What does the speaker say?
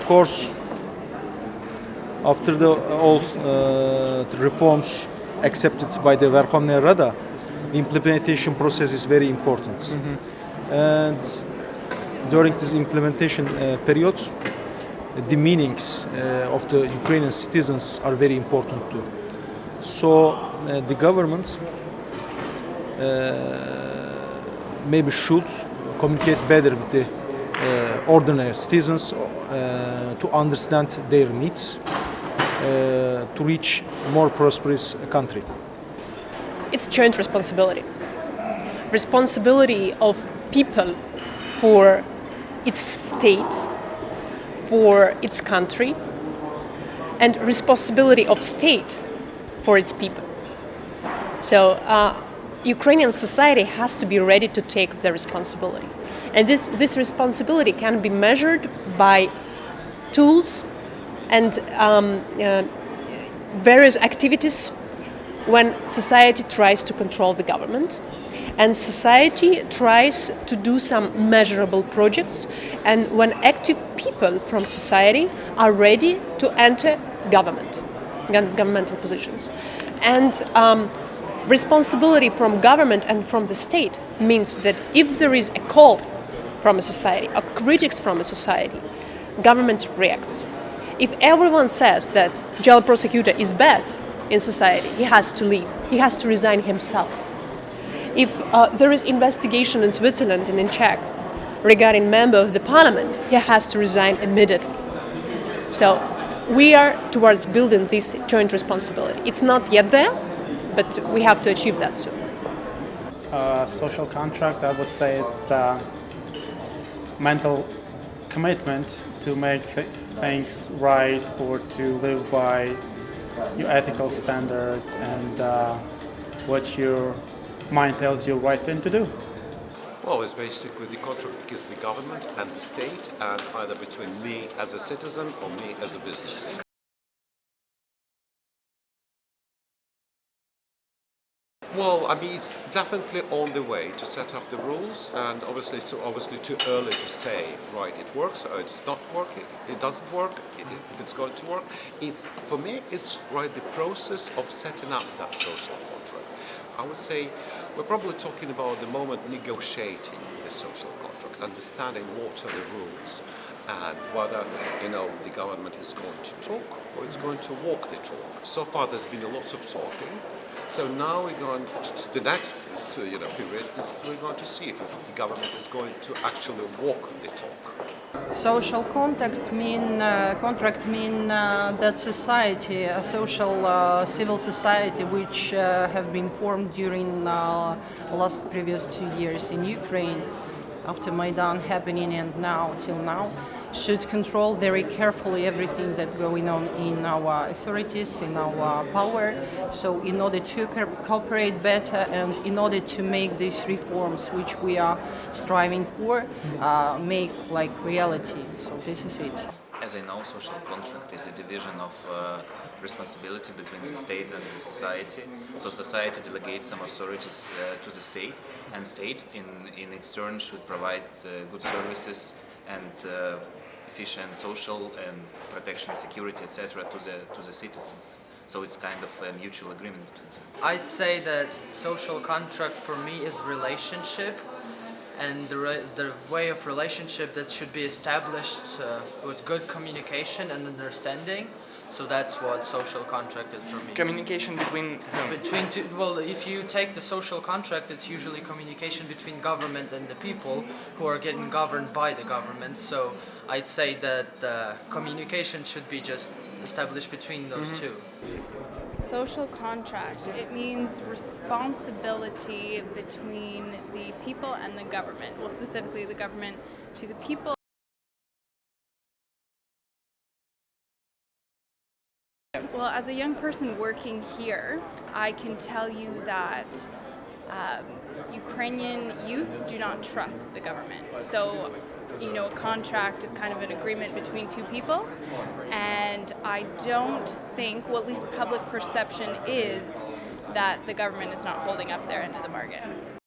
course, after all the reforms accepted by the Verkhovная Rada, the implementation process is very important. And during this implementation period, the meanings of the Ukrainian citizens are very important too. So the government maybe should communicate better with the ordinary citizens to understand their needs to reach more prosperous country. It's joint responsibility. Responsibility of people for its state, for its country, and responsibility of state for its people. So Ukrainian society has to be ready to take the responsibility. And this responsibility can be measured by tools and various activities when society tries to control the government. And society tries to do some measurable projects, and when active people from society are ready to enter governmental positions. And responsibility from government and from the state means that if there is a call from a society, or critics from a society, government reacts. If everyone says that jail prosecutor is bad in society, he has to leave, he has to resign himself. If there is investigation in Switzerland and in Czech regarding member of the parliament, he has to resign immediately. So we are towards building this joint responsibility. It's not yet there, but we have to achieve that soon. Social contract, I would say it's a mental commitment to make things right or to live by your ethical standards and what your mind tells you right thing to do. Well, it's basically the contract between the government and the state, and either between me as a citizen or me as a business. Well, I mean, it's definitely on the way to set up the rules, and obviously too early to say, right, it works or it's not working, it doesn't work, if it's going to work. For me, it's right the process of setting up that social contract. I would say we're probably talking about the moment negotiating the social contract, understanding what are the rules, and whether the government is going to talk or it's going to walk the talk. So far, there's been a lot of talking. So now we're going to the next period is we're going to see if the government is going to actually walk the talk. Social contract mean that society, a social civil society, which have been formed during last previous 2 years in Ukraine, after Maidan happening and now till now, should control very carefully everything that's going on in our authorities, in our power. So in order to cooperate better and in order to make these reforms which we are striving for, make like reality. So this is it. As I know, social contract is a division of responsibility between the state and the society. So society delegates some authorities to the state, and state in its turn should provide good services and efficient social and protection, security, etc. to the citizens. So it's kind of a mutual agreement between them. I'd say that social contract for me is relationship, and the way of relationship that should be established with good communication and understanding. So that's what social contract is for me. Communication between whom? Well, if you take the social contract, it's usually communication between government and the people who are getting governed by the government. So I'd say that communication should be just established between those two. Social contract, it means responsibility between the people and the government. Well, specifically the government to the people. Well, as a young person working here, I can tell you that Ukrainian youth do not trust the government. So, a contract is kind of an agreement between two people, and I don't think, well, at least public perception is that the government is not holding up their end of the bargain.